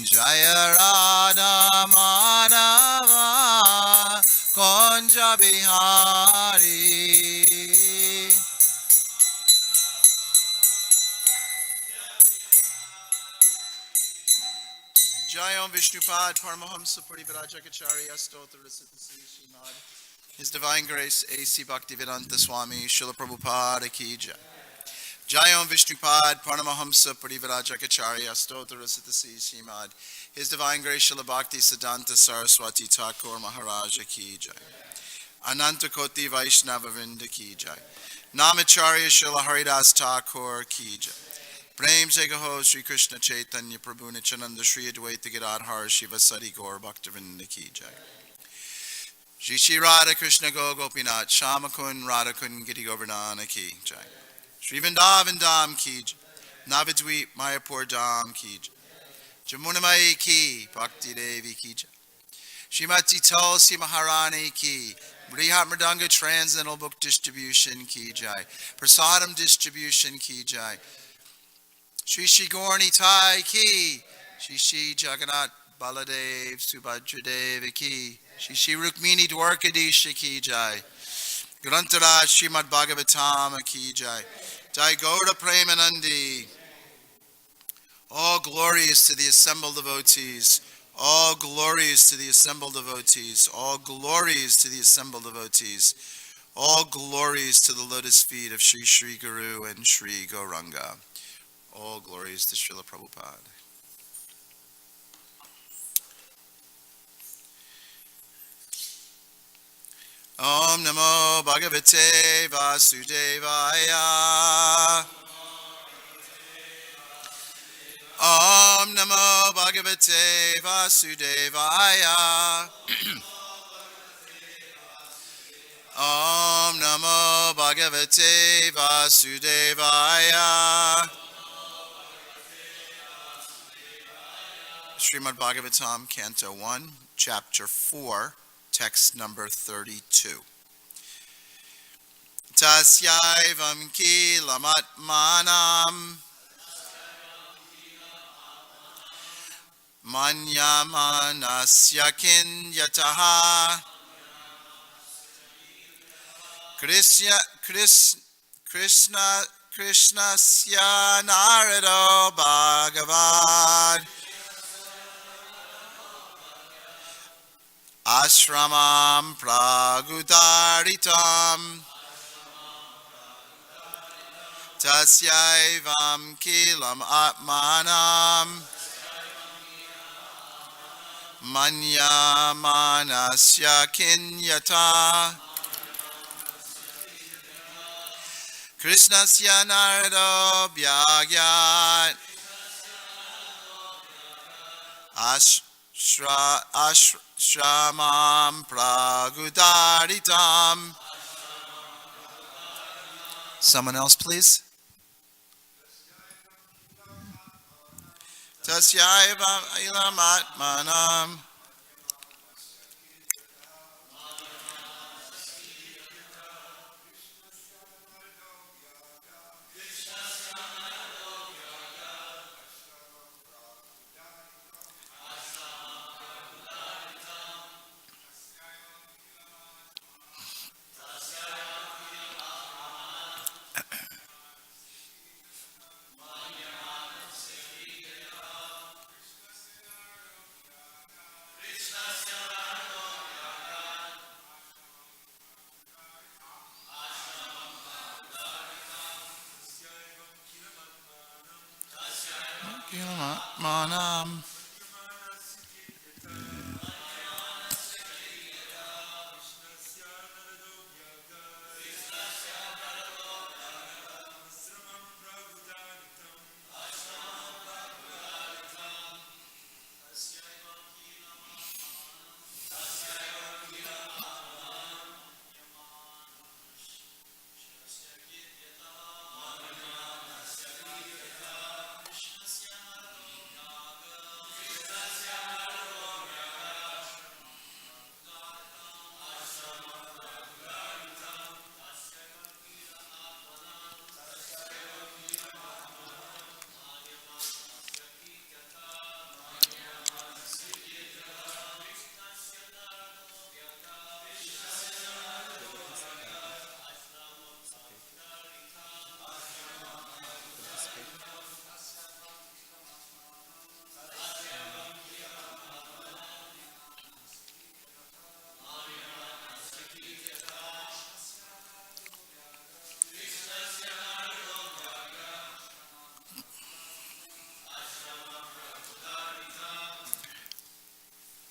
Jaya Radha Madhava Kunja Bihari. Jayam Vishnupad Paramahamsa Parivrajacharya Stotra Rasitasi Srimad. His Divine Grace A.C. Bhaktivedanta Swami Srila Prabhupada Ki Jai. Jayam Vishnupad Paramahamsa Parivrajacharya Stotra Rasitasi Srimad. His Divine Grace Srila Bhakti Siddhanta Saraswati Thakur Maharaja Ki Jai. Ananta Koti Vaishnava Vrinda Ki Jai. Namacharya Srila Haridas Thakur Ki Jai. Prem Jagaho Sri Krishna Chaitanya Prabhu Nityananda Sri Advaita Gadadhar Shiva Sati Gaur Bhaktivinoda Ki Jai. Shri Shri Radha Krishna Go Gopinath Shamakun Radhakun Giri Govardhana Ki Jai. Shri Vrindavan Dham Ki Jai. Navadvip Mayapur Dham Ki Jai. Jamunamai Ki Bhakti Devi Ki Jai. Srimati Tulsi Maharani Ki. Brihat Mridanga Transcendental Book Distribution Ki Jai. Prasadam Distribution Ki Jai. Shri Shri Gaurni Tai Ki. Shri Shri Jagannath Baladev Subhadra Devi Ki. Shri Shri Rukmini Dwarkadisha Ki Jai. Grantaraj Srimad Bhagavatam Ki Jai. Jai Gauda Premanandi. All glories to the assembled devotees. All glories to the assembled devotees. All glories to the assembled devotees. All glories to the lotus feet of Sri Sri Guru and Sri Gauranga. All glories to Srila Prabhupada. Om Namo Bhagavate Vasudevaya. Om Namo Bhagavate Vasudevaya. Om Namo Bhagavate Vasudevaya. Srimad Bhagavatam, Canto 1, Chapter 4, Text number 32. Tasyaivam kilamat manam manyamanasya kinyataha Krishnasya narado bhagavad ashramam pragudaritam tasyaivam kilam atmanam manyamanasya kinyata Krishnasya narado bhyagyat ashramam pragudaritam. Someone else, please. Tasyaivam ilam atmanam manam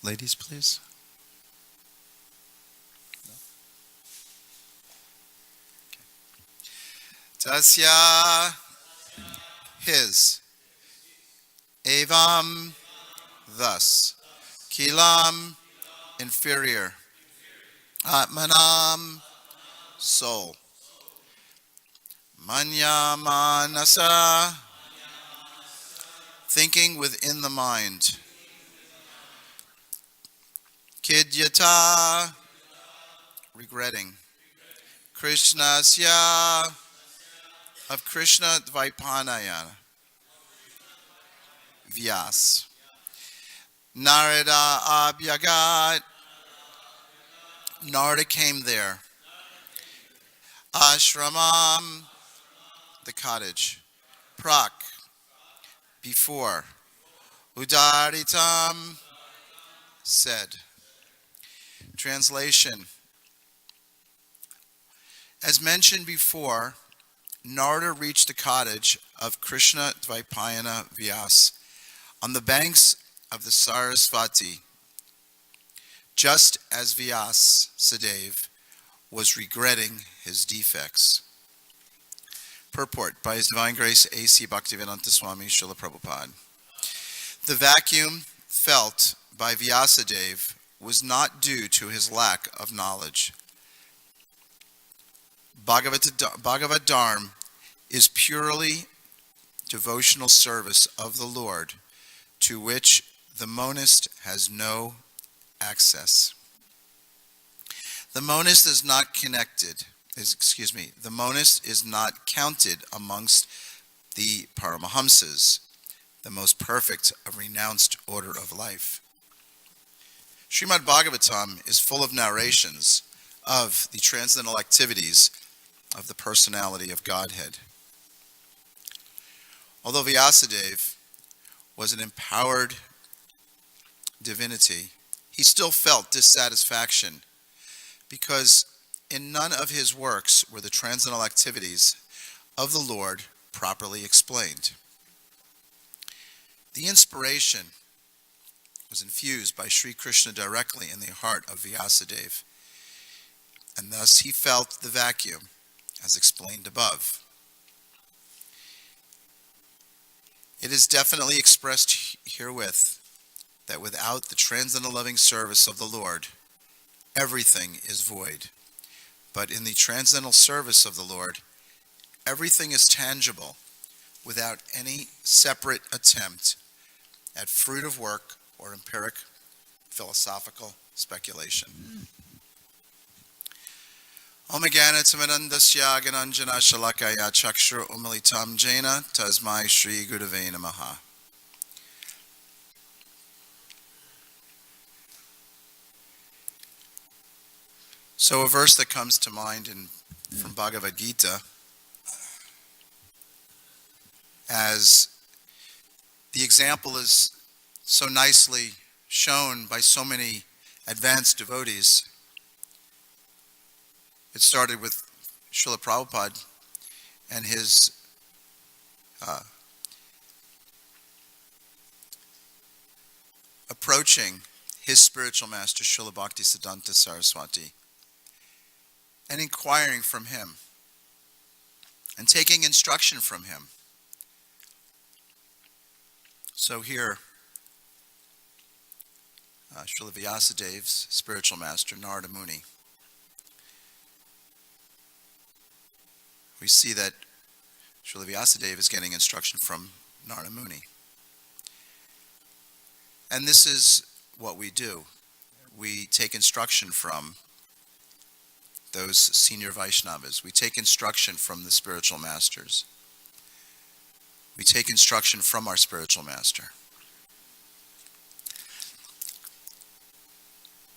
Ladies, please. Tasya, his. Evam, thus. Kilam, inferior. Atmanam, soul. Manya manasa, thinking within the mind. Kidyata, regretting. Krishnasya, of Krishna Dvaipanayana. Vyas. Narada Abhyagat, Narada came there. Ashramam, the cottage. Prak, before. Udaritam, said. Translation. As mentioned before, Narada reached the cottage of Krishna Dvaipayana Vyas on the banks of the Sarasvati, just as Vyas Sadev was regretting his defects. Purport by His Divine Grace A.C. Bhaktivedanta Swami Srila Prabhupada. The vacuum felt by Vyasadeva was not due to his lack of knowledge. Bhagavad Dharma is purely devotional service of the Lord, to which the monist has no access. The monist is not the monist is not counted amongst the Paramahamsas, the most perfect of renounced order of life. Srimad Bhagavatam is full of narrations of the transcendental activities of the personality of Godhead. Although Vyasadeva was an empowered divinity, he still felt dissatisfaction because in none of his works were the transcendental activities of the Lord properly explained. The inspiration was infused by Sri Krishna directly in the heart of Vyasadeva, and thus he felt the vacuum, as explained above. It is definitely expressed herewith that without the transcendental loving service of the Lord, everything is void. But in the transcendental service of the Lord, everything is tangible without any separate attempt at fruit of work or empiric philosophical speculation. Om Gana Tamadandasya Gananjana Shalakaya Chakshur Umalitam Jaina Tasmai Shri Gurave Namaha. So a verse that comes to mind from Bhagavad Gita, as the example is so nicely shown by so many advanced devotees. It started with Srila Prabhupada and his approaching his spiritual master, Srila Bhaktisiddhanta Saraswati, and inquiring from him and taking instruction from him. So here, Srila Vyasadeva's spiritual master, Narada Muni, we see that Srila Vyasadeva is getting instruction from Narada Muni. And this is what we do. We take instruction from those senior Vaishnavas. We take instruction from the spiritual masters. We take instruction from our spiritual master.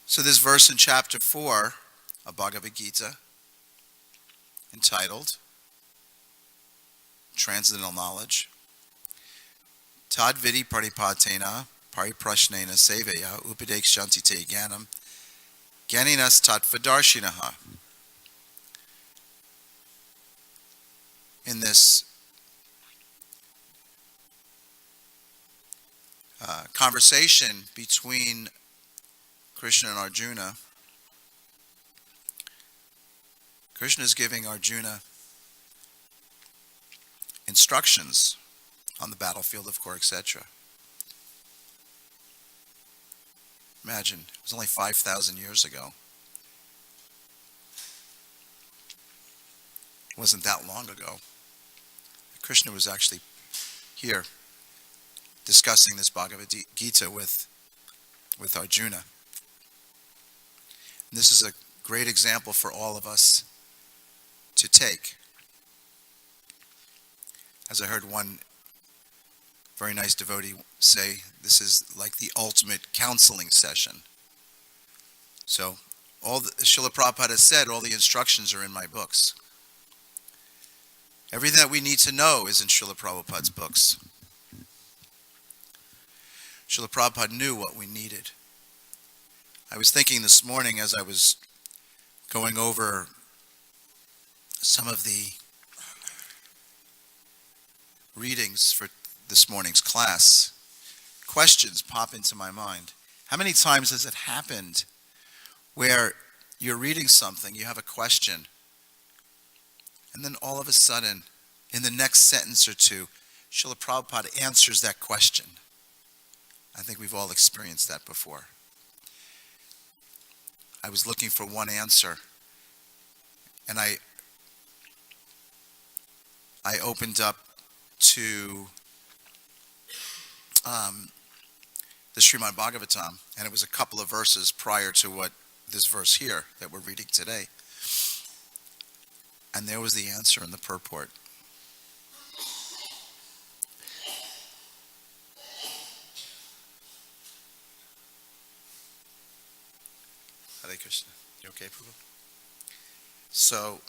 So this verse in chapter 4 of Bhagavad Gita, entitled Transcendental Knowledge, Tad Vidi Paripatena Pariprashnena Seveya Upadekshanti Te Gyanam Gyaninas Tatvadarshinaha. In this conversation between Krishna and Arjuna, Krishna is giving Arjuna instructions on the battlefield of Kurukshetra. Imagine, it was only 5,000 years ago. It wasn't that long ago. Krishna was actually here discussing this Bhagavad Gita with Arjuna. And this is a great example for all of us to take. As I heard one very nice devotee say, this is like the ultimate counseling session. So, all the Srila Prabhupada has said, all the instructions are in my books. Everything that we need to know is in Srila Prabhupada's books. Srila Prabhupada knew what we needed. I was thinking this morning as I was going over some of the readings for this morning's class, questions pop into my mind. How many times has it happened where you're reading something, you have a question, and then all of a sudden, in the next sentence or two, Srila Prabhupada answers that question? I think we've all experienced that before. I was looking for one answer, and I opened up to the Srimad Bhagavatam, and it was a couple of verses prior to what this verse here that we're reading today. And there was the answer in the purport. Hare Krishna. You okay, Prabhu? So,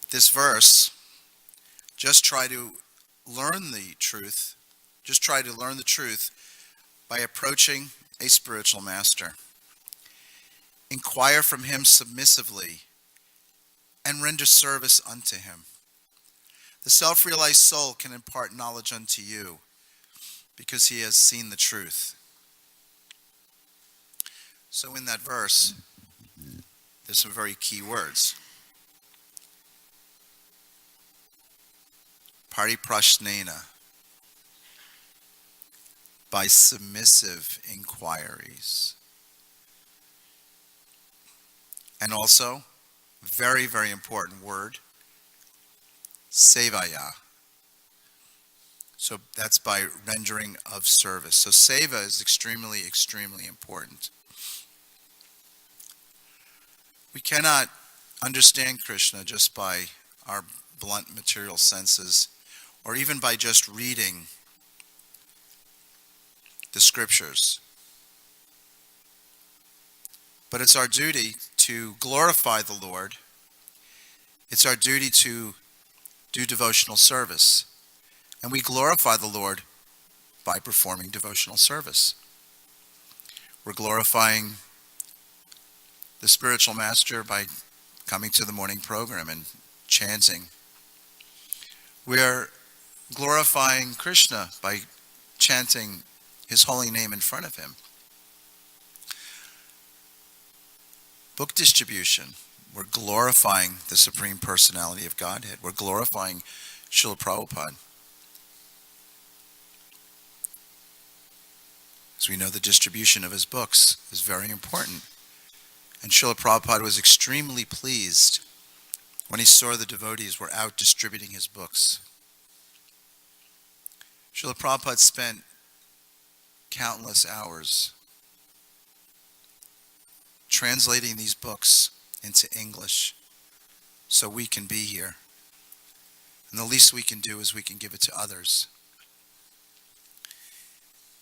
this verse, just try to learn the truth. Just try to learn the truth by approaching a spiritual master. Inquire from him submissively and render service unto him. The self-realized soul can impart knowledge unto you because he has seen the truth. So in that verse, there's some very key words. Pariprashnena, by submissive inquiries. And also, very, very important word, sevaya. So that's by rendering of service. So seva is extremely, extremely important. We cannot understand Krishna just by our blunt material senses, or even by just reading the scriptures. But it's our duty to glorify the Lord. It's our duty to do devotional service. And we glorify the Lord by performing devotional service. We're glorifying the spiritual master by coming to the morning program and chanting. We're glorifying Krishna by chanting his holy name in front of him. Book distribution. We're glorifying the Supreme Personality of Godhead. We're glorifying Srila Prabhupada. As we know, the distribution of his books is very important. And Srila Prabhupada was extremely pleased when he saw the devotees were out distributing his books. Srila Prabhupada spent countless hours translating these books into English so we can be here. And the least we can do is we can give it to others.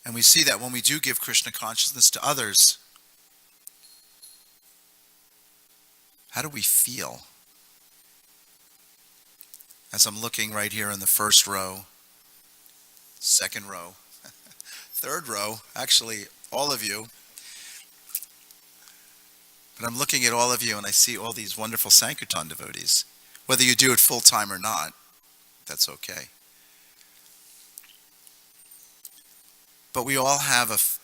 And we see that when we do give Krishna consciousness to others, how do we feel? As I'm looking right here in the first row, second row, third row, actually all of you. But I'm looking at all of you and I see all these wonderful Sankirtan devotees. Whether you do it full time or not, that's okay. But we all have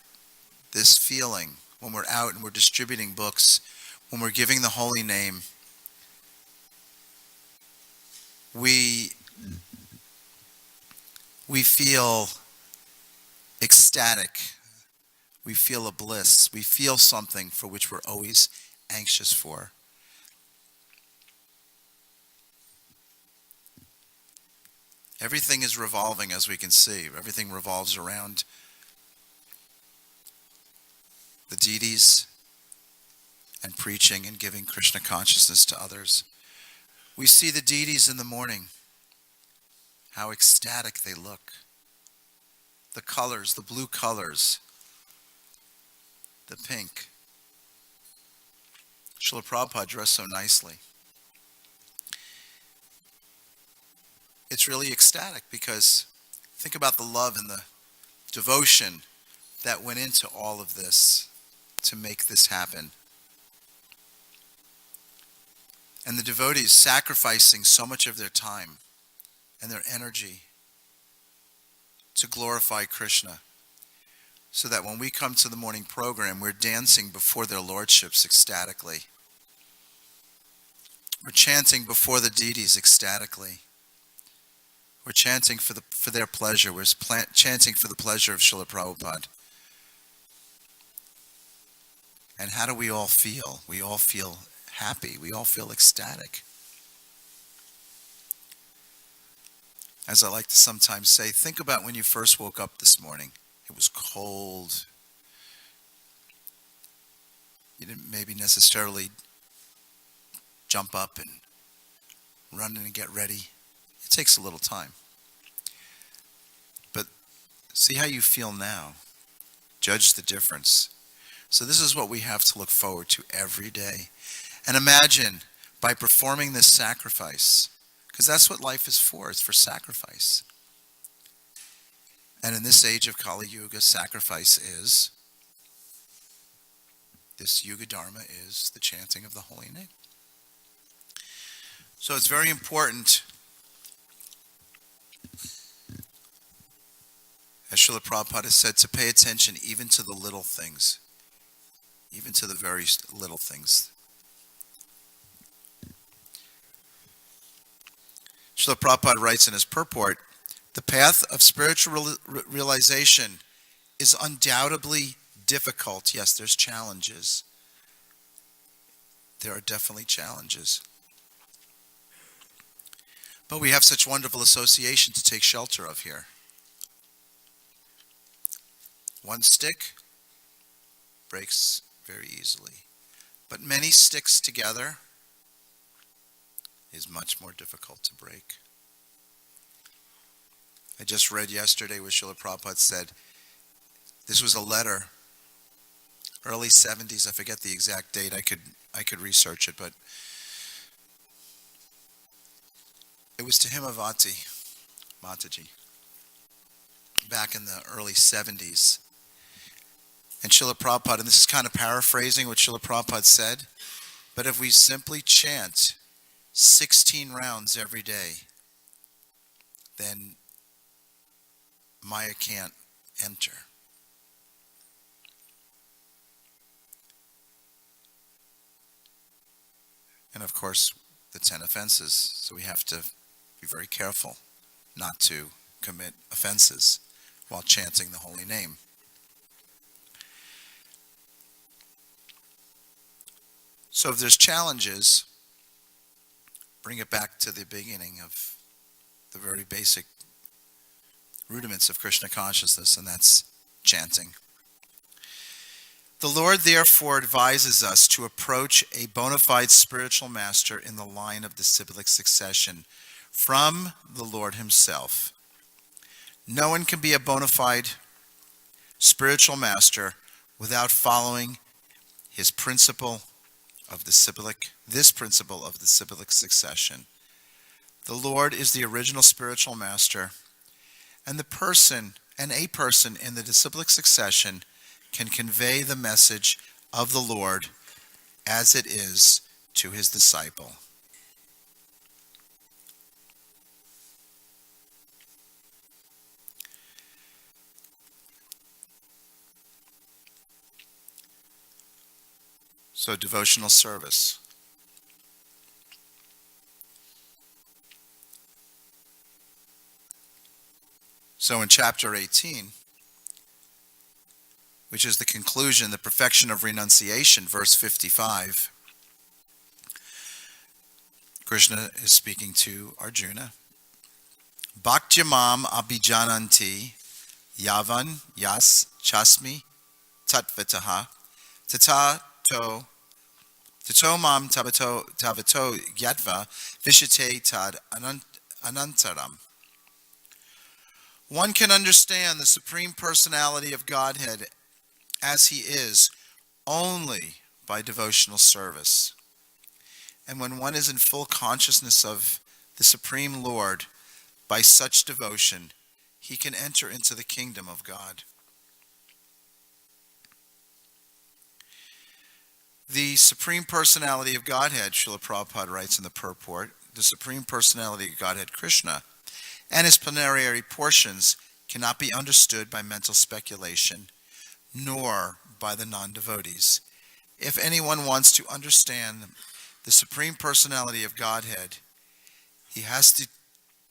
this feeling when we're out and we're distributing books, when we're giving the holy name. We feel ecstatic. We feel a bliss. We feel something for which we're always anxious for. Everything is revolving, as we can see. Everything revolves around the deities and preaching and giving Krishna consciousness to others. We see the deities in the morning, how ecstatic they look. The colors, the blue colors, the pink. Srila Prabhupada dressed so nicely. It's really ecstatic because think about the love and the devotion that went into all of this to make this happen. And the devotees sacrificing so much of their time and their energy to glorify Krishna, so that when we come to the morning program, we're dancing before their lordships ecstatically. We're chanting before the deities ecstatically. We're chanting for their pleasure. We're chanting for the pleasure of Srila Prabhupada. And how do we all feel? We all feel happy. We all feel ecstatic. As I like to sometimes say, think about when you first woke up this morning. It was cold. You didn't maybe necessarily jump up and run in and get ready. It takes a little time. But see how you feel now. Judge the difference. So this is what we have to look forward to every day. And imagine, by performing this sacrifice, because that's what life is for, it's for sacrifice. And in this age of Kali Yuga, sacrifice is, this Yuga Dharma is the chanting of the holy name. So it's very important, as Srila Prabhupada has said, to pay attention even to the little things, even to the very little things. Srila Prabhupada writes in his purport, the path of spiritual realization is undoubtedly difficult. Yes, there's challenges. There are definitely challenges. But we have such wonderful association to take shelter of here. One stick breaks very easily, but many sticks together is much more difficult to break. I just read yesterday what Srila Prabhupada said. This was a letter, early 70s, I forget the exact date, I could research it, but it was to Himavati Mataji back in the early 70s. And Srila Prabhupada, and this is kind of paraphrasing what Srila Prabhupada said, but if we simply chant 16 rounds every day, then Maya can't enter. And of course, the 10 offenses. So we have to be very careful not to commit offenses while chanting the holy name. So if there's challenges, bring it back to the beginning of the very basic rudiments of Krishna consciousness, and that's chanting. The Lord therefore advises us to approach a bona fide spiritual master in the line of disciplic succession from the Lord himself. No one can be a bona fide spiritual master without following his principle of this principle of disciplic succession. The Lord is the original spiritual master, and a person in the disciplic succession can convey the message of the Lord as it is to his disciple. So devotional service. So in chapter 18, which is the conclusion, the perfection of renunciation, verse 55, Krishna is speaking to Arjuna. Bhaktyamam abhijananti yavan yas chasmi tatvataha tata to tato mam tavato gyatva vishate tad anantaram. One can understand the Supreme Personality of Godhead as he is only by devotional service. And when one is in full consciousness of the Supreme Lord, by such devotion, he can enter into the kingdom of God. The Supreme Personality of Godhead, Srila Prabhupada writes in the purport, the Supreme Personality of Godhead, Krishna, and his plenary portions cannot be understood by mental speculation, nor by the non-devotees. If anyone wants to understand the Supreme Personality of Godhead, he has to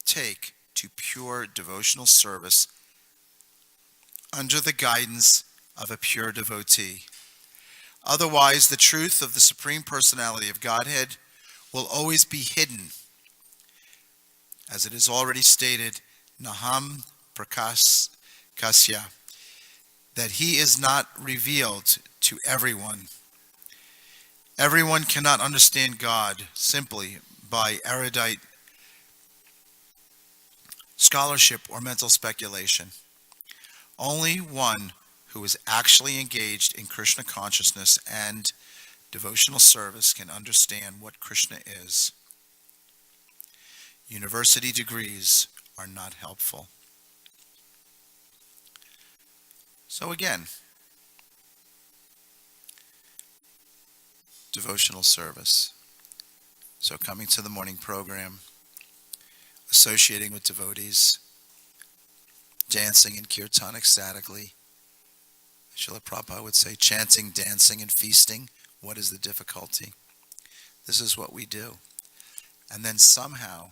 take to pure devotional service under the guidance of a pure devotee. Otherwise, the truth of the Supreme Personality of Godhead will always be hidden. As it is already stated, Naham Prakashya, that he is not revealed to everyone. Everyone cannot understand God simply by erudite scholarship or mental speculation. Only one who is actually engaged in Krishna consciousness and devotional service can understand what Krishna is. University degrees are not helpful. So again, devotional service. So coming to the morning program, associating with devotees, dancing in kirtan ecstatically. Srila Prabhupada would say, chanting, dancing, and feasting. What is the difficulty? This is what we do. And then somehow,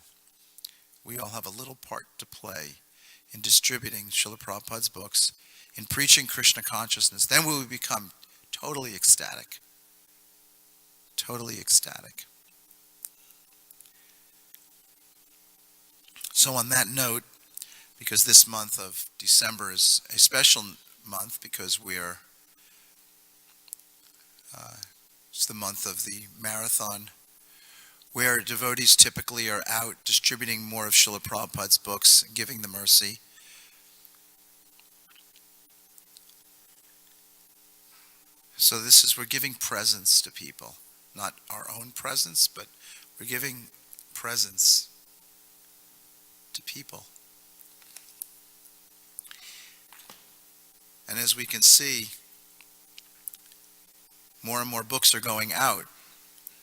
we all have a little part to play in distributing Srila Prabhupada's books, in preaching Krishna consciousness. Then we will become totally ecstatic. Totally ecstatic. So on that note, because this month of December is a special month because it's the month of the marathon, where devotees typically are out distributing more of Srila Prabhupada's books, giving the mercy. So we're giving presents to people, not our own presents, but we're giving presents to people. And as we can see, more and more books are going out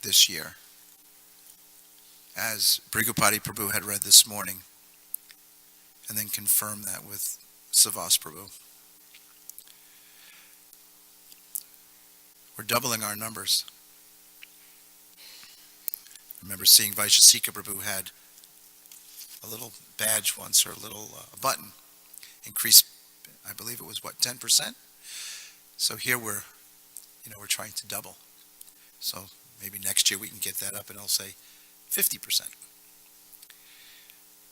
this year, as Brigupati Prabhu had read this morning, and then confirmed that with Savas Prabhu. We're doubling our numbers. I remember seeing Vaishasika Prabhu had a little badge once, or a little button, increased, I believe it was 10%? So here we're trying to double. So maybe next year we can get that up and I'll say 50%.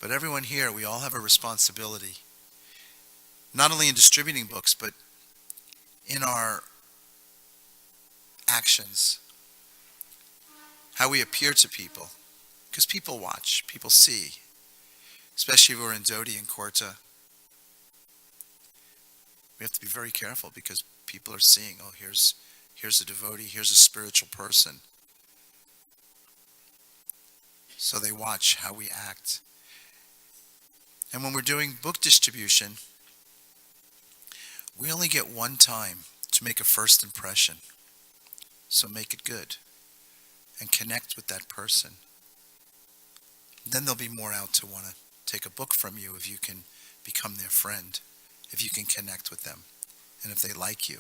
But everyone here, we all have a responsibility, not only in distributing books, but in our actions, how we appear to people. Because people watch, people see, especially if we're in Dodi and Korta. We have to be very careful because people are seeing, oh, here's a devotee, here's a spiritual person. So they watch how we act. And when we're doing book distribution, we only get one time to make a first impression. So make it good and connect with that person. Then there'll be more out to want to take a book from you if you can become their friend, if you can connect with them, and if they like you.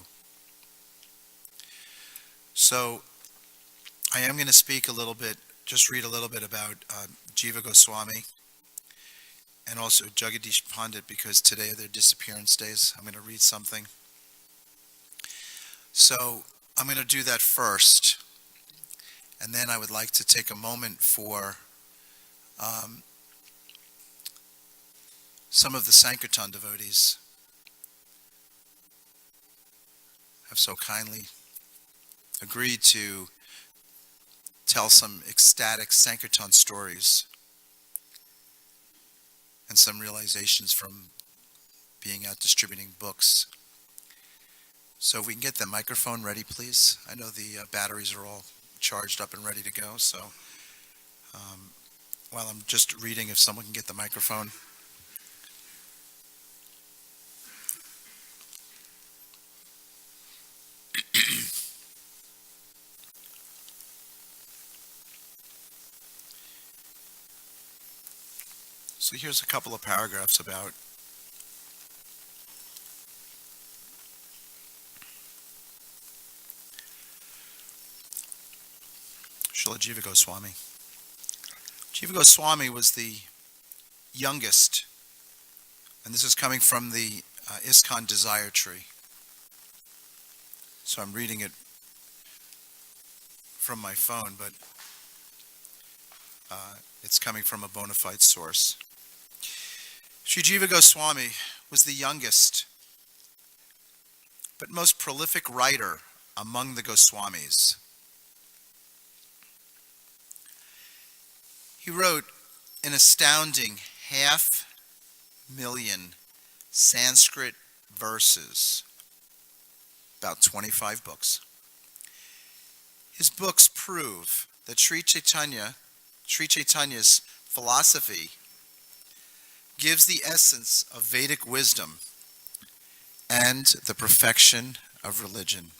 So I am going to speak a little bit, just read a little bit about Jiva Goswami and also Jagadish Pandit, because today are their disappearance days. I'm going to read something. So I'm going to do that first, and then I would like to take a moment for some of the Sankirtan devotees have so kindly agreed to tell some ecstatic Sankirtan stories and some realizations from being out distributing books. So if we can get the microphone ready, please. I know the batteries are all charged up and ready to go, so while I'm just reading, if someone can get the microphone. So here's a couple of paragraphs about Srila Jiva Goswami. Jiva Goswami was the youngest, and this is coming from the ISKCON Desire Tree. So I'm reading it from my phone, but it's coming from a bona fide source. Sri Jiva Goswami was the youngest, but most prolific writer among the Goswamis. He wrote an astounding 500,000 Sanskrit verses, about 25 books. His books prove that Sri Chaitanya's philosophy gives the essence of Vedic wisdom and the perfection of religion.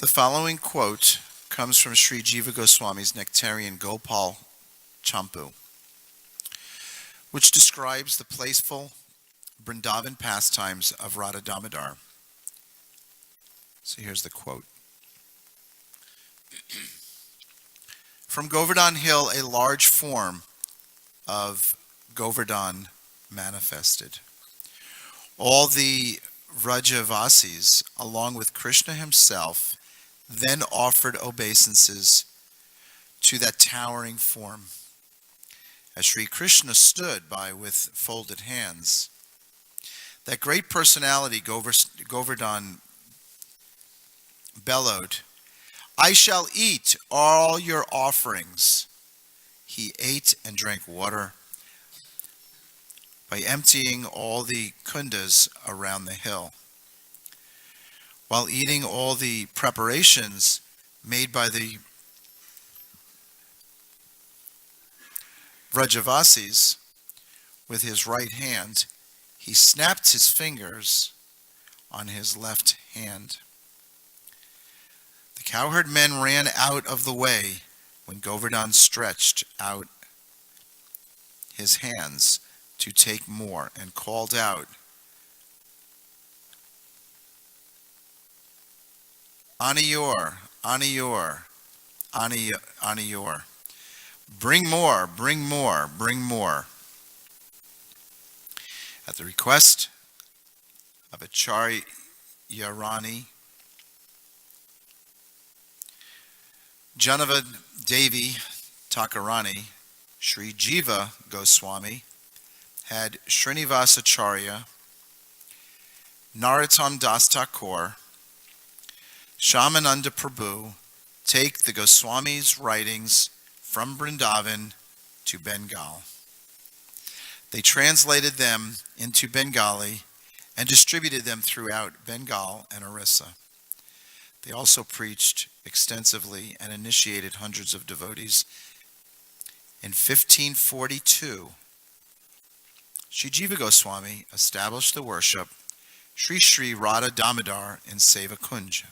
The following quote comes from Sri Jiva Goswami's Nectarian Gopal Champu, which describes the playful Vrindavan pastimes of Radha Damodar. So here's the quote. From Govardhan Hill, a large form of Govardhan manifested. All the Vrajavasis, along with Krishna himself, then offered obeisances to that towering form. As Sri Krishna stood by with folded hands, that great personality Govardhan bellowed, "I shall eat all your offerings." He ate and drank water by emptying all the kundas around the hill. While eating all the preparations made by the Vrajavasis with his right hand, he snapped his fingers on his left hand. The cowherd men ran out of the way when Govardhan stretched out his hands to take more and called out, "Aniyor, Aniyor, Aniyor. Bring more, bring more, bring more." At the request of Acharya Rani, Janava Devi Thakurani, Sri Jiva Goswami had Srinivasacharya, Narottam Das Thakur, Sacinandana Prabhu take the Goswami's writings from Vrindavan to Bengal. They translated them into Bengali and distributed them throughout Bengal and Orissa. They also preached extensively and initiated hundreds of devotees. In 1542, Sri Jiva Goswami established the worship Sri Sri Radha Damodar in Seva Kunj,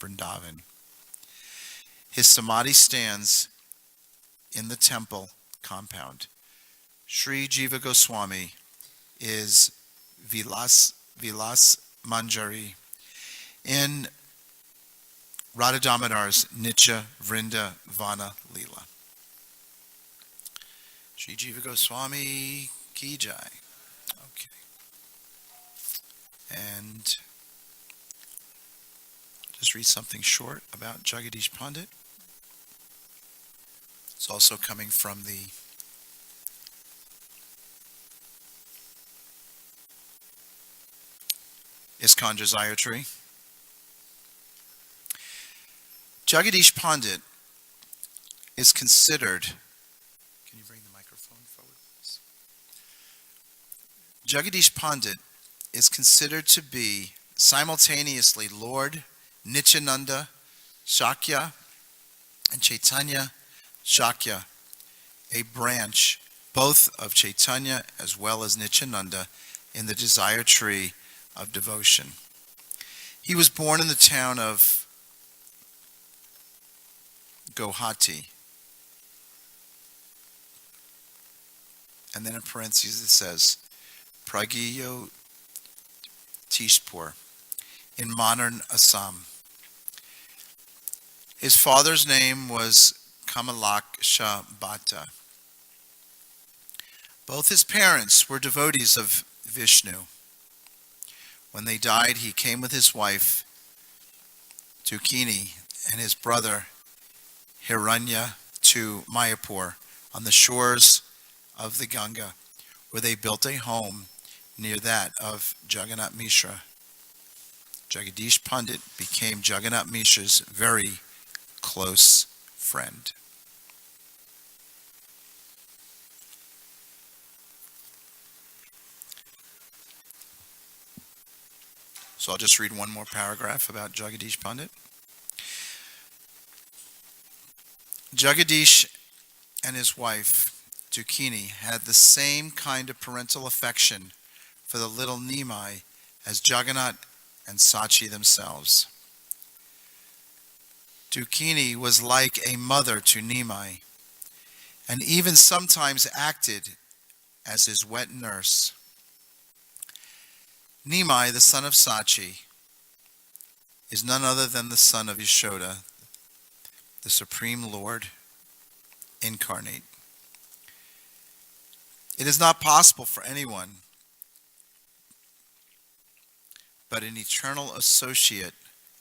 Vrindavan. His samadhi stands in the temple compound. Sri Jiva Goswami is Vilas Manjari in Radha Damodar's Nitya Vrinda Vana Leela. Sri Jiva Goswami Ki Jai. Okay. And just read something short about Jagadish Pandit. It's also coming from the ISKCON Desire Tree. Jagadish Pandit is considered, can you bring the microphone forward, please? Jagadish Pandit is considered to be simultaneously Lord Nityananda Shakya and Chaitanya Shakya, a branch both of Chaitanya as well as Nityananda in the desire tree of devotion. He was born in the town of Guwahati. And then in parentheses it says, Pragyo Tishpur, in modern Assam. His father's name was Kamalaksha Bhatta. Both his parents were devotees of Vishnu. When they died, he came with his wife, Tukini, and his brother, Hiranya, to Mayapur on the shores of the Ganga, where they built a home near that of Jagannath Mishra. Jagadish Pandit became Jagannath Mishra's very close friend. So I'll just read one more paragraph about Jagadish Pandit. Jagadish and his wife, Tukini, had the same kind of parental affection for the little Nimai as Jagannath and Sachi themselves. Tukini was like a mother to Nimai, and even sometimes acted as his wet nurse. Nimai, the son of Sachi, is none other than the son of Yashoda, the Supreme Lord incarnate. It is not possible for anyone but an eternal associate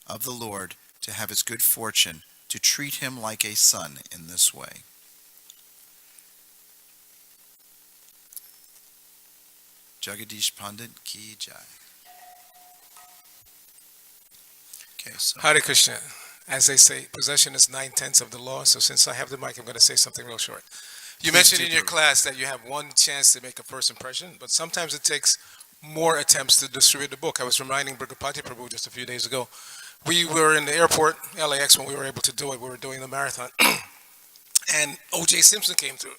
of the Lord to have his good fortune to treat him like a son in this way. Jagadish Pandit Ki Jai. Okay, so Hare Krishna. As they say, possession is 9/10 of the law. So since I have the mic, I'm going to say something real short. You mentioned in your class that you have one chance to make a first impression, but sometimes it takes more attempts to distribute the book. I was reminding Brigapati Prabhu just a few days ago. We were in the airport, LAX, when we were able to do it. We were doing the marathon. And O.J. Simpson came through.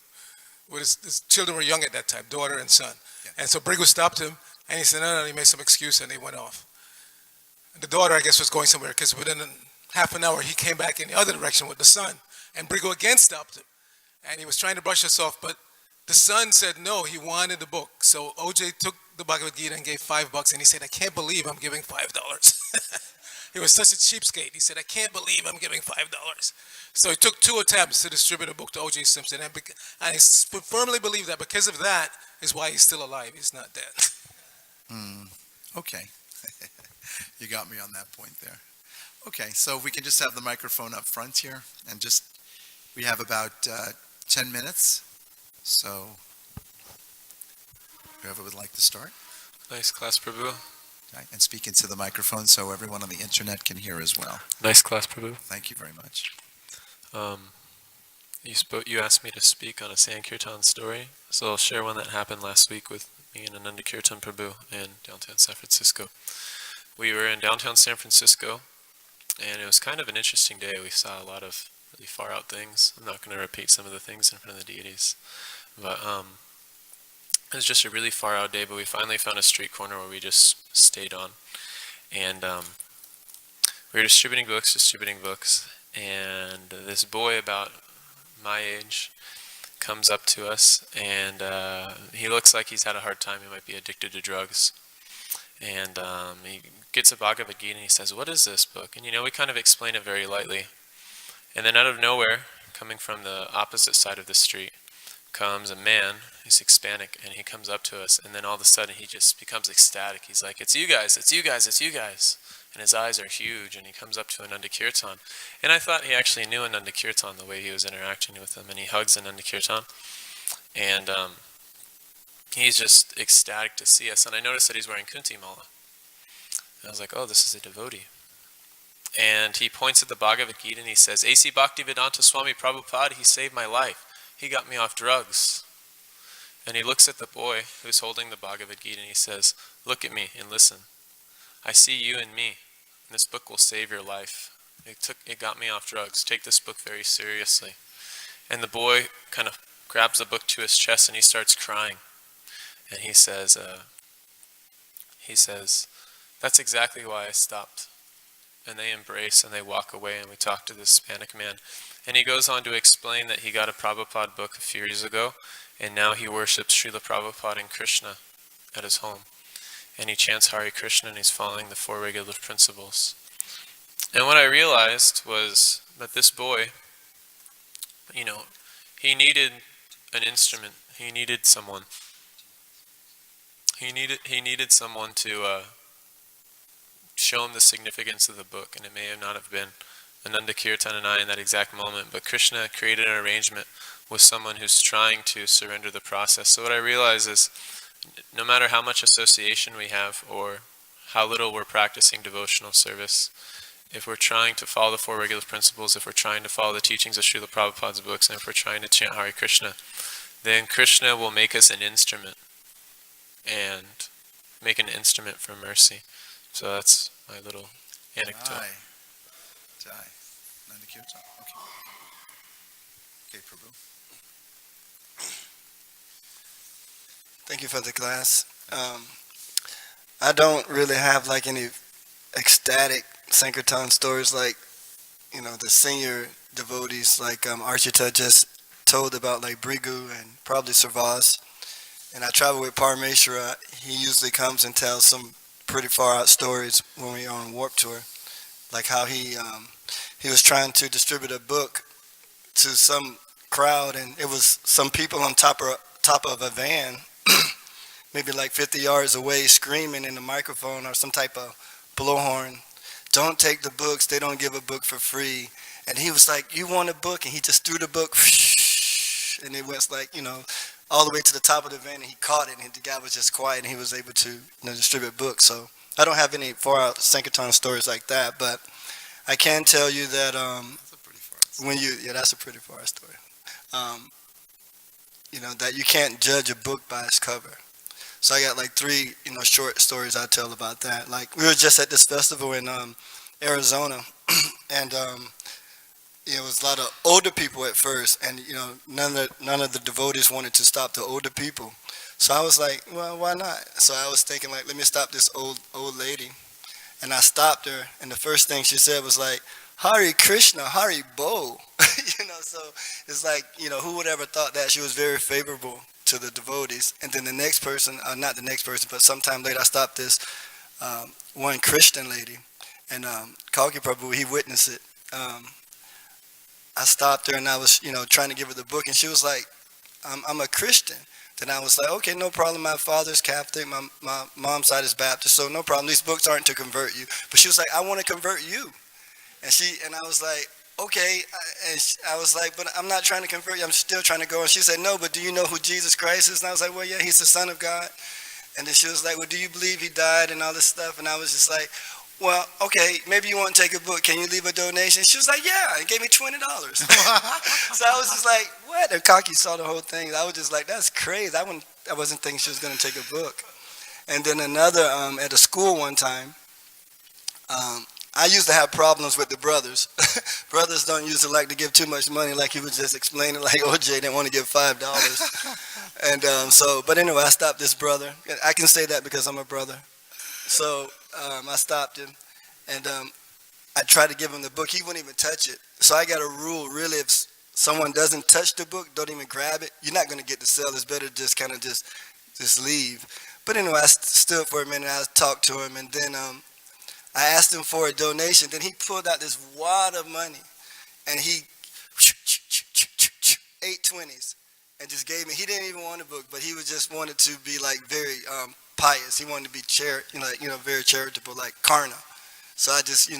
His children were young at that time, daughter and son. Yeah. And so Brigu stopped him, and he said, no, he made some excuse, and they went off. The daughter, I guess, was going somewhere, because within half an hour, he came back in the other direction with the son. And Brigu again stopped him. And he was trying to brush us off, but the son said no, he wanted the book. So O.J. took the Bhagavad Gita and gave $5, and he said, I can't believe I'm giving $5. He was such a cheapskate. He said, I can't believe I'm giving $5. So he took 2 attempts to distribute a book to O.J. Simpson. And I firmly believe that because of that is why he's still alive. He's not dead. Okay. You got me on that point there. Okay, so if we can just have the microphone up front here, and we have about 10 minutes. So, whoever would like to start. Nice class, Prabhu. Okay, and speak into the microphone so everyone on the internet can hear as well. Nice class, Prabhu. Thank you very much. You asked me to speak on a Sankirtan story, so I'll share one that happened last week with me and Ananda Kirtan Prabhu in downtown San Francisco. We were in downtown San Francisco, and it was kind of an interesting day. We saw a lot of really far out things. I'm not going to repeat some of the things in front of the deities, but it was just a really far out day, but we finally found a street corner where we just stayed on, and we were distributing books, and this boy about my age comes up to us, and he looks like he's had a hard time. He might be addicted to drugs. And he gets a Bhagavad Gita and he says, "What is this book?" And we kind of explain it very lightly. And then out of nowhere, coming from the opposite side of the street, comes a man. He's Hispanic, and he comes up to us, and then all of a sudden he just becomes ecstatic. He's like, "It's you guys, it's you guys, it's you guys." And his eyes are huge, and he comes up to Ananda Kirtan. And I thought he actually knew Ananda Kirtan the way he was interacting with him, and he hugs Ananda Kirtan. And he's just ecstatic to see us. And I noticed that he's wearing Kunti Mala. And I was like, "Oh, this is a devotee." And he points at the Bhagavad Gita and he says, "A.C. Bhaktivedanta Swami Prabhupada, he saved my life. He got me off drugs." And he looks at the boy who's holding the Bhagavad Gita and he says, "Look at me and listen. I see you and me. And this book will save your life. It got me off drugs. Take this book very seriously." And the boy kind of grabs the book to his chest and he starts crying. And he says, "That's exactly why I stopped." And they embrace and they walk away, and we talk to this Hispanic man. And he goes on to explain that he got a Prabhupada book a few years ago, and now he worships Srila Prabhupada and Krishna at his home. And he chants Hare Krishna, and he's following the 4 regular principles. And what I realized was that this boy, he needed an instrument. He needed someone. He needed someone to show him the significance of the book, and it may not have been Ananda Kirtan and I in that exact moment, but Krishna created an arrangement with someone who's trying to surrender the process. So what I realize is, no matter how much association we have or how little we're practicing devotional service, if we're trying to follow the 4 regular principles, if we're trying to follow the teachings of Srila Prabhupada's books, and if we're trying to chant Hare Krishna, then Krishna will make us an instrument and make an instrument for mercy. So that's my little anecdote. Jai. Nanda Kirtan. Okay. Okay, Prabhu. Thank you for the class. I don't really have like any ecstatic Sankirtan stories like, the senior devotees like Archita just told about, like Brigu and probably Sarvas. And I travel with Parameshwara. He usually comes and tells some pretty far out stories when we're on Warp Tour, like how he was trying to distribute a book to some crowd, and it was some people on top of a van, maybe like 50 yards away, screaming in the microphone or some type of blowhorn, "Don't take the books, they don't give a book for free." And he was like, "You want a book?" And he just threw the book, and it went like, all the way to the top of the van, and he caught it, and the guy was just quiet, and he was able to distribute books. So I don't have any far out Sankirtan stories like that, but I can tell you that That's a pretty far story. that's a pretty far story. That you can't judge a book by its cover. So I got like 3 short stories I tell about that. Like, we were just at this festival in Arizona, and it was a lot of older people at first, and none of the devotees wanted to stop the older people. So I was like, well, why not? So I was thinking, like, let me stop this old lady. And I stopped her, and the first thing she said was like, "Hare Krishna, Hare Bo." So it's like, who would ever thought that? She was very favorable to the devotees. And then the next person, not the next person, but sometime later, I stopped this one Christian lady, and Kalki Prabhu, he witnessed it. I stopped her, and I was, trying to give her the book, and she was like, I'm a Christian. Then I was like, okay, no problem. My father's Catholic, my mom's side is Baptist, so no problem. These books aren't to convert you. But she was like, I want to convert you. And I was like, okay. I was like, but I'm not trying to convert you. I'm still trying to go. And she said, no, but do you know who Jesus Christ is? And I was like, well, yeah, he's the Son of God. And then she was like, well, do you believe he died and all this stuff? And I was just like, well, okay, maybe you want to take a book. Can you leave a donation? She was like, yeah, and gave me $20. So I was just like, what? And Kaki saw the whole thing. I was just like, that's crazy. I wasn't thinking she was going to take a book. And then another, at a school one time, I used to have problems with the brothers. Brothers don't usually like to give too much money, like he was just explaining, like OJ didn't want to give $5. And but anyway, I stopped this brother. I can say that because I'm a brother. So I stopped him, and I tried to give him the book. He wouldn't even touch it. So I got a rule, really, if someone doesn't touch the book, don't even grab it, you're not going to get the sale. It's better just kind of just leave. But anyway, I stood for a minute. I talked to him, and then I asked him for a donation. Then he pulled out this wad of money, and he 8 20s and just gave me. He didn't even want a book, but he was just wanted to be like very pious. He wanted to be very charitable, like Karna. So I just,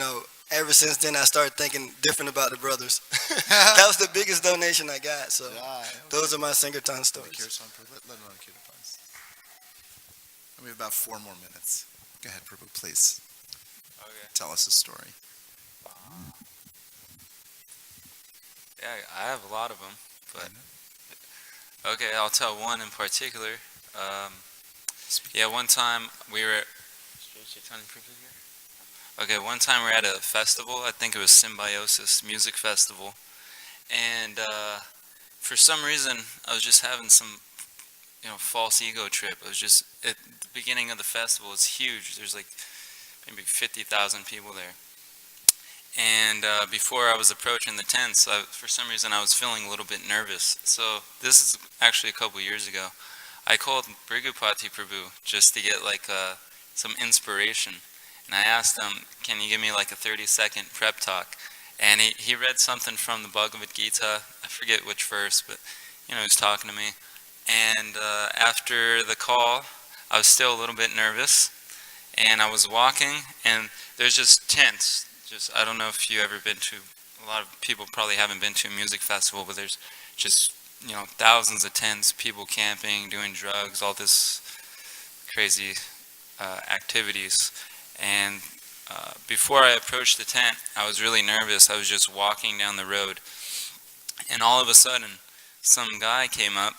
ever since then I started thinking different about the brothers. That was the biggest donation I got. So those are my Sacinandana stories. We have about 4 more minutes. Go ahead, Prabhu, please. Okay. Tell us a story. Yeah, I have a lot of them, but okay, I'll tell one in particular. One time we were one time we were at a festival. I think it was Symbiosis Music Festival, and for some reason I was just having some false ego trip. It was just at the beginning of the festival. It's huge. There's like maybe 50,000 people there. And before I was approaching the tents, for some reason I was feeling a little bit nervous. So this is actually a couple years ago. I called Brigupati Prabhu just to get like some inspiration. And I asked him, can you give me like a 30-second prep talk? And he read something from the Bhagavad Gita. I forget which verse, but he was talking to me. And after the call, I was still a little bit nervous. And I was walking, and there's just tents. I don't know if you ever been to, a lot of people probably haven't been to a music festival, but there's just, thousands of tents, people camping, doing drugs, all this crazy activities. And before I approached the tent, I was really nervous. I was just walking down the road, and all of a sudden, some guy came up,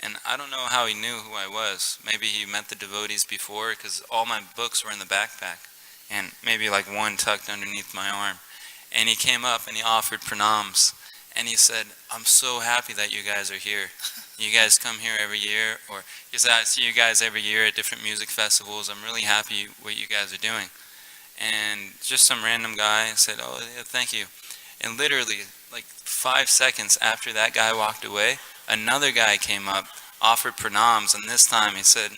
and I don't know how he knew who I was. Maybe he met the devotees before, because all my books were in the backpack, and maybe like one tucked underneath my arm. And he came up and he offered pranams, and he said, I'm so happy that you guys are here. You guys come here every year, or he said, I see you guys every year at different music festivals. I'm really happy what you guys are doing. And just some random guy said, oh yeah, thank you. And literally like 5 seconds after that guy walked away, another guy came up, offered pranams, and this time he said,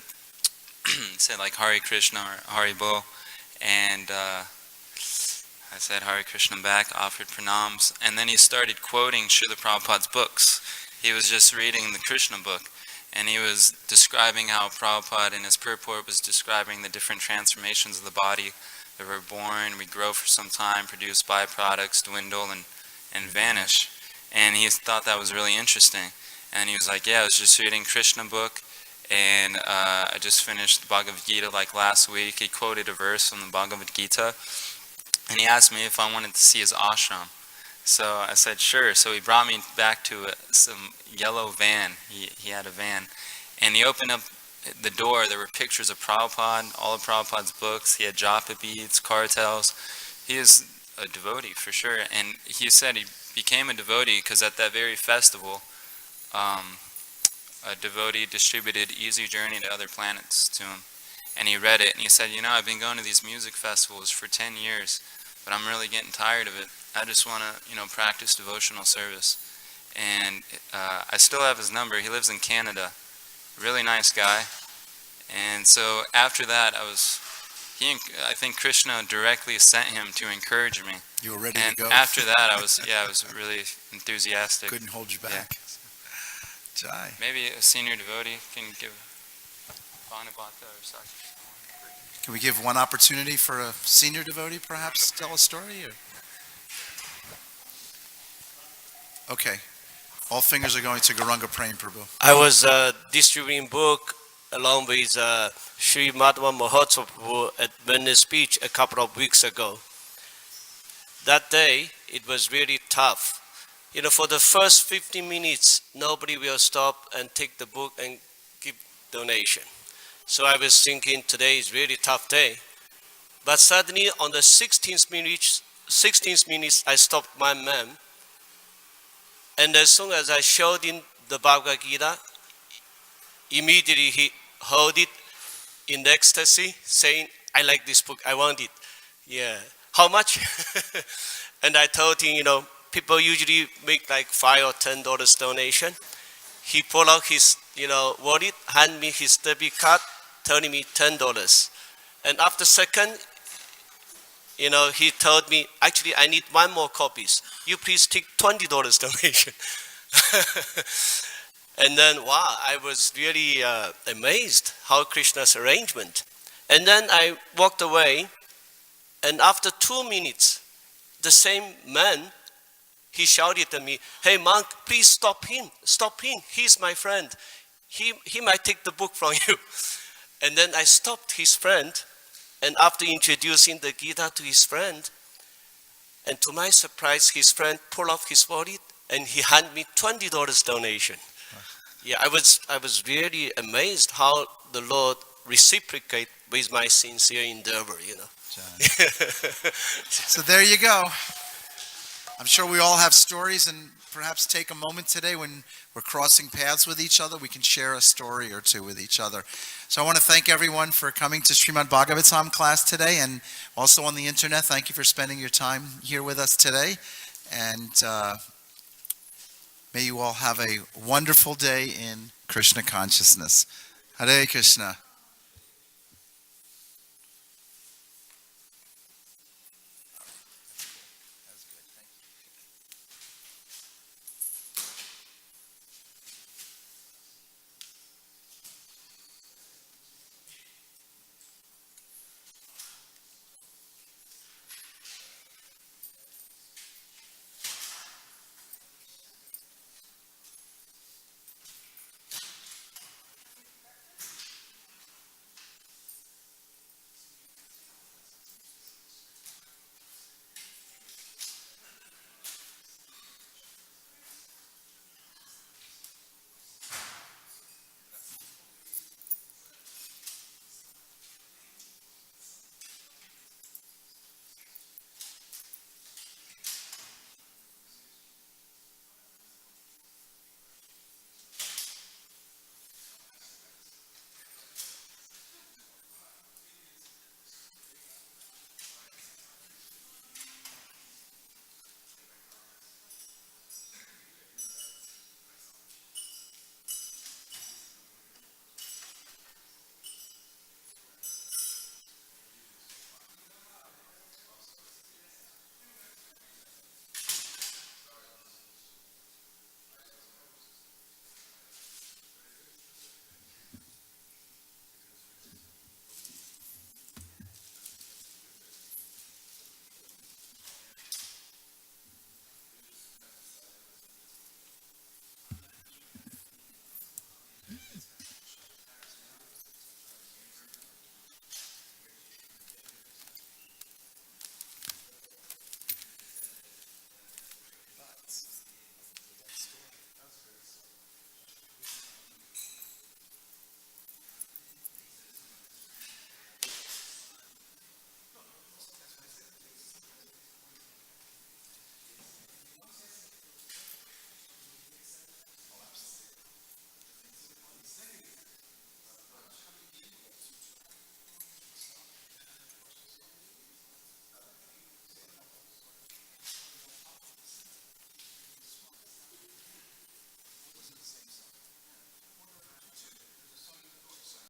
like Hare Krishna or Hare Bo. And I said Hare Krishna back, offered pranams, and then he started quoting Srila Prabhupada's books. He was just reading the Krishna book, and he was describing how Prabhupada in his purport was describing the different transformations of the body that were born, we grow for some time, produce byproducts, dwindle, and vanish. And he thought that was really interesting. And he was like, yeah, I was just reading Krishna book, and I just finished the Bhagavad Gita like last week. He quoted a verse from the Bhagavad Gita, and he asked me if I wanted to see his ashram. So I said, sure. So he brought me back to some yellow van. He had a van, and he opened up the door. There were pictures of Prabhupada, all of Prabhupada's books. He had japa beads, cartels. He is a devotee for sure. And he said he became a devotee because at that very festival, a devotee distributed Easy Journey to Other Planets to him. And he read it, and he said, I've been going to these music festivals for 10 years, but I'm really getting tired of it. I just want to, practice devotional service. And I still have his number. He lives in Canada. Really nice guy. And so after that, I think Krishna directly sent him to encourage me. You were ready and to go. After that, I was really enthusiastic. Couldn't hold you back. Yeah. Jai. Maybe a senior devotee can give Bhanabhata or Sakshi. Can we give one opportunity for a senior devotee, perhaps, to tell a story? Or? Okay. All fingers are going to Gauranga Prem Prabhu. I was distributing book along with Sri Madhava Mahotsav Prabhu at Venice Beach a couple of weeks ago. That day, it was really tough. For the first 15 minutes, nobody will stop and take the book and give donation. So I was thinking today is really tough day. But suddenly on the 16th minutes, I stopped my man. And as soon as I showed him the Bhagavad Gita, immediately he held it in ecstasy, saying, I like this book, I want it. Yeah. how much? And I told him, people usually make like $5 or $10 donation. He pulled out his, wallet, hand me his debit card, telling me $10. And after second, he told me, actually, I need one more copies. You please take $20 donation. And then, wow, I was really amazed how Krishna's arrangement. And then I walked away, and after 2 minutes, the same man, he shouted at me, "Hey, monk, please stop him. He's my friend. He might take the book from you." And then I stopped his friend, and after introducing the Gita to his friend, and to my surprise, his friend pulled off his wallet, and he handed me $20 donation. Yeah, I was really amazed how the Lord reciprocate with my sincere endeavor, So there you go. I'm sure we all have stories, and perhaps take a moment today when we're crossing paths with each other, we can share a story or two with each other. So I want to thank everyone for coming to Srimad Bhagavatam class today, and also on the internet. Thank you for spending your time here with us today. And may you all have a wonderful day in Krishna consciousness. Hare Krishna.